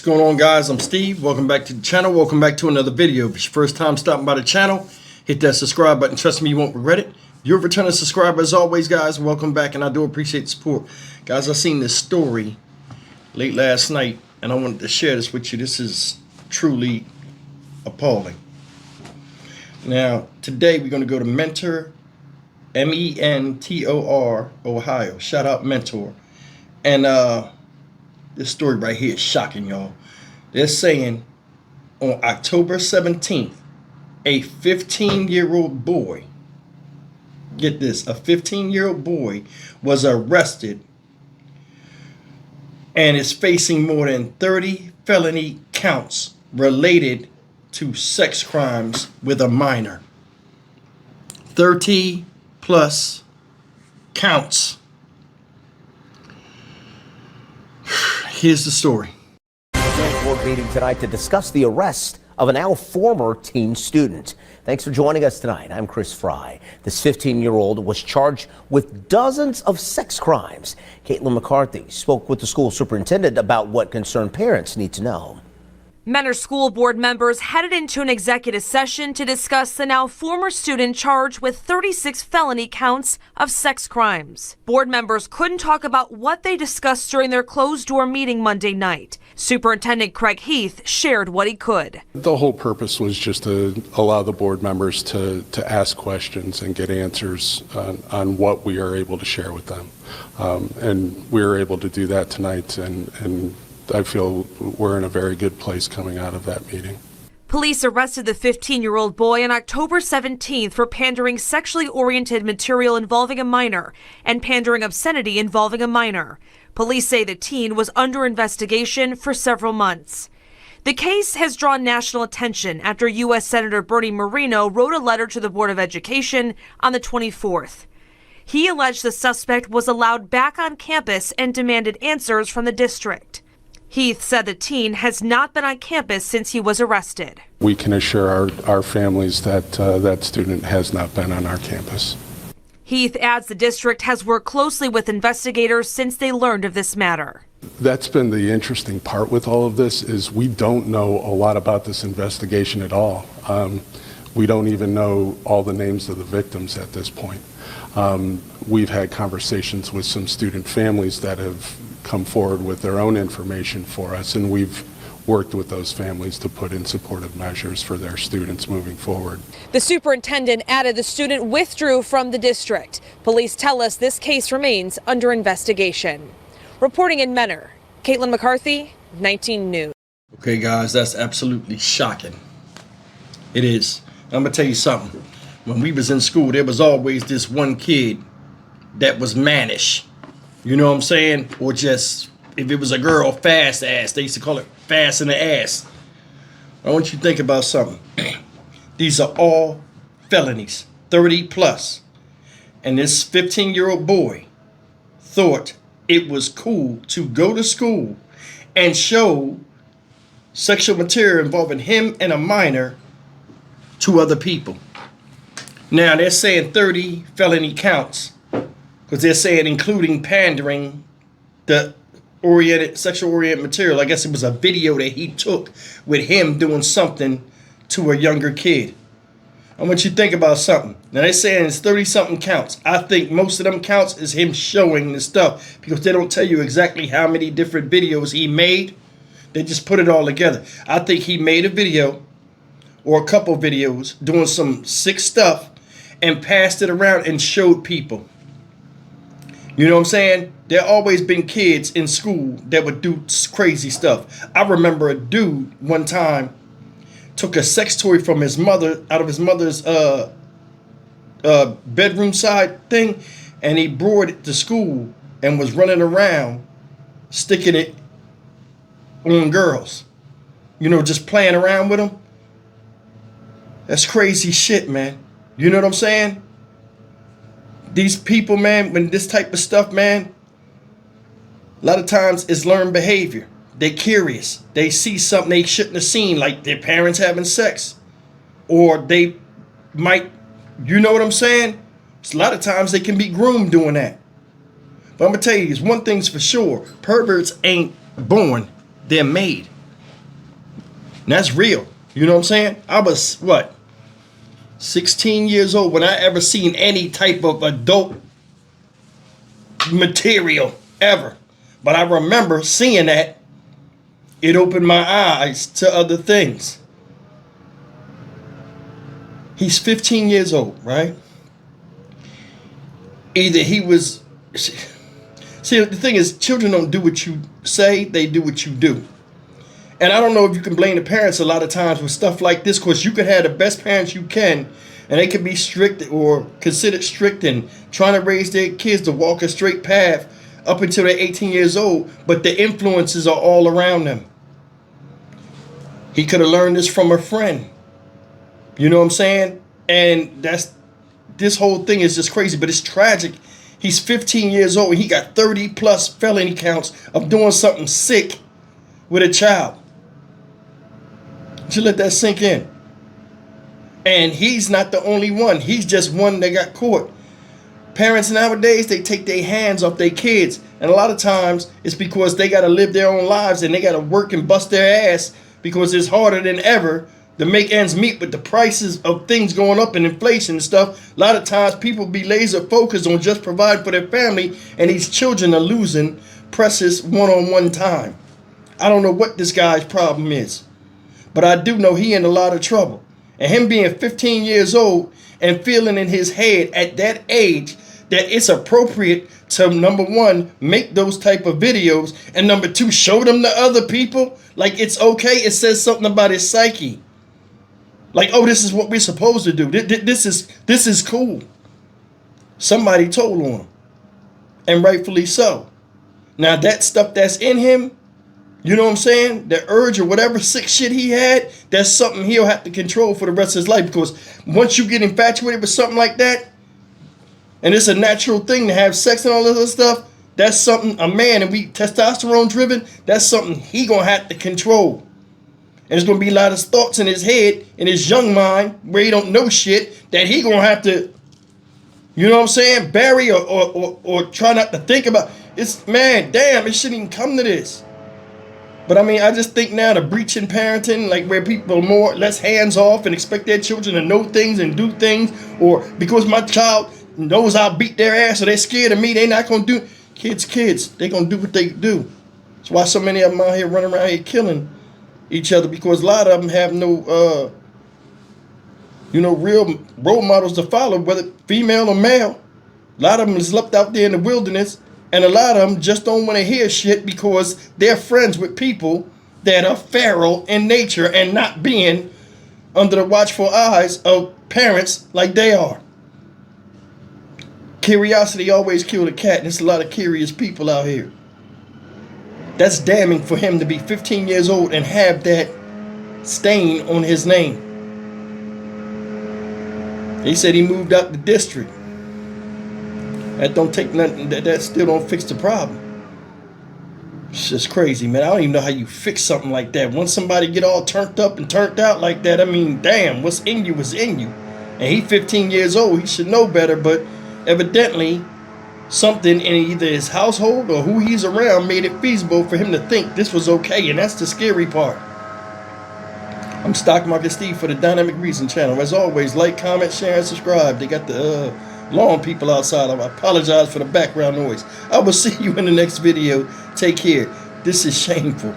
going on, guys? I'm Steve. Welcome back to the channel. Welcome back to another video. If it's your first time stopping by the channel, hit that subscribe button. Trust me, you won't regret it. If you're a returning subscriber, as always, guys, welcome back, and I do appreciate the support. Guys, I seen this story late last night, and I wanted to share this with you. This is truly appalling. Now, today we're going to go to Mentor, M-E-N-T-O-R, Ohio. Shout out Mentor. And this story right here is shocking, y'all. They're saying on October 17th, a 15-year-old boy, get this, a 15-year-old boy was arrested and is facing more than 30 felony counts related to sex crimes with a minor. 30 plus counts. Here's the story. Board meeting tonight to discuss the arrest of a now former teen student. Thanks for joining us tonight. I'm Chris Fry. This 15-year-old was charged with dozens of sex crimes. Caitlin McCarthy spoke with the school superintendent about what concerned parents need to know. Mentor school board members headed into an executive session to discuss the now former student charged with 36 felony counts of sex crimes. Board members couldn't talk about what they discussed during their closed-door meeting Monday night. Superintendent Craig Heath shared what he could. The whole purpose was just to allow the board members to ask questions and get answers on what we are able to share with them. And we were able to do that tonight, and I feel we're in a very good place coming out of that meeting. Police arrested the 15-year-old boy on October 17th for pandering sexually oriented material involving a minor and pandering obscenity involving a minor. Police say the teen was under investigation for several months. The case has drawn national attention after U.S. Senator Bernie Moreno wrote a letter to the Board of Education on the 24th. He alleged the suspect was allowed back on campus and demanded answers from the district. Heath said the teen has not been on campus since he was arrested. We can assure our families that that student has not been on our campus. Heath adds the district has worked closely with investigators since they learned of this matter. That's been the interesting part with all of this, is we don't know a lot about this investigation at all. We don't even know all the names of the victims at this point. We've had conversations with some student families that have come forward with their own information for us, and we've worked with those families to put in supportive measures for their students moving forward. The superintendent added the student withdrew from the district. Police tell us this case remains under investigation. Reporting in Mentor, Caitlin McCarthy, 19 News. Okay, guys, that's absolutely shocking. It is. I'm gonna tell you something. When we was in school, there was always this one kid that was mannish. You know what I'm saying? Or just, if it was a girl, fast ass. They used to call it fast in the ass. I want you to think about something. These are all felonies, 30 plus. And this 15-year-old boy thought it was cool to go to school and show sexual material involving him and a minor to other people. Now, they're saying 30 felony counts, because they're saying including pandering the sexual oriented material. I guess it was a video that he took with him doing something to a younger kid. I want you to think about something. Now they're saying it's 30-something counts. I think most of them counts is him showing the stuff, because they don't tell you exactly how many different videos he made. They just put it all together. I think he made a video or a couple videos doing some sick stuff and passed it around and showed people. You know what I'm saying? There always been kids in school that would do crazy stuff. I remember a dude one time took a sex toy from his mother, out of his mother's bedroom side thing, and he brought it to school and was running around sticking it on girls. You know, just playing around with them. That's crazy shit, man. You know what I'm saying? These people, man, when this type of stuff, man, a lot of times it's learned behavior. They're curious. They see something they shouldn't have seen, like their parents having sex. Or they might, you know what I'm saying? So a lot of times they can be groomed doing that. But I'm going to tell you, one thing's for sure. Perverts ain't born. They're made. And that's real. You know what I'm saying? I was, what, 16 years old when I ever seen any type of adult material ever. But I remember seeing that. It opened my eyes to other things. He's 15 years old, right? Either he was... See, the thing is, children don't do what you say, they do what you do. And I don't know if you can blame the parents a lot of times with stuff like this, because you could have the best parents you can, and they could be strict or considered strict and trying to raise their kids to walk a straight path up until they're 18 years old, but the influences are all around them. He could have learned this from a friend. You know what I'm saying? And this whole thing is just crazy, but it's tragic. He's 15 years old and he got 30 plus felony counts of doing something sick with a child. Just let that sink in. And he's not the only one. He's just one that got caught. Parents nowadays, they take their hands off their kids. And a lot of times it's because they got to live their own lives and they got to work and bust their ass because it's harder than ever to make ends meet with the prices of things going up and inflation and stuff. A lot of times people be laser focused on just providing for their family, and these children are losing precious one-on-one time. I don't know what this guy's problem is, but I do know he in a lot of trouble. And him being 15 years old and feeling in his head at that age that it's appropriate to, number one, make those type of videos, and number two, show them to other people like it's okay. It says something about his psyche. Like, oh, this is what we're supposed to do. This is cool. Somebody told on him, and rightfully so. Now that stuff that's in him, you know what I'm saying? The urge or whatever sick shit he had, that's something he'll have to control for the rest of his life. Because once you get infatuated with something like that, and it's a natural thing to have sex and all this other stuff, that's something a man, and we testosterone driven, that's something he gonna have to control. And there's going to be a lot of thoughts in his head, in his young mind, where he don't know shit, that he going to have to, you know what I'm saying, bury or try not to think about. It's, man, damn, it shouldn't even come to this. But I mean, I just think now the breaching parenting, like where people are less hands off and expect their children to know things and do things, or because my child knows I'll beat their ass, so they're scared of me, they not going to do. Kids, they going to do what they do. That's why so many of them out here running around here killing each other, because a lot of them have no real role models to follow, whether female or male. A lot of them is left out there in the wilderness, and a lot of them just don't want to hear shit because they're friends with people that are feral in nature and not being under the watchful eyes of parents like they are. Curiosity always killed a cat, and there's a lot of curious people out here. That's damning for him to be 15 years old and have that stain on his name. He said he moved out the district. That don't take nothing. That still don't fix the problem. It's just crazy, man. I don't even know how you fix something like that. Once somebody get all turned up and turned out like that, I mean, damn, what's in you is in you. And he 15 years old. He should know better, but evidently something in either his household or who he's around made it feasible for him to think this was okay, and that's the scary part. I'm Stock Market Steve for the Dynamic Reason channel. As always, like, comment, share, and subscribe. They got the lawn people outside. I apologize for the background noise. I will see you in the next video. Take care. This is shameful.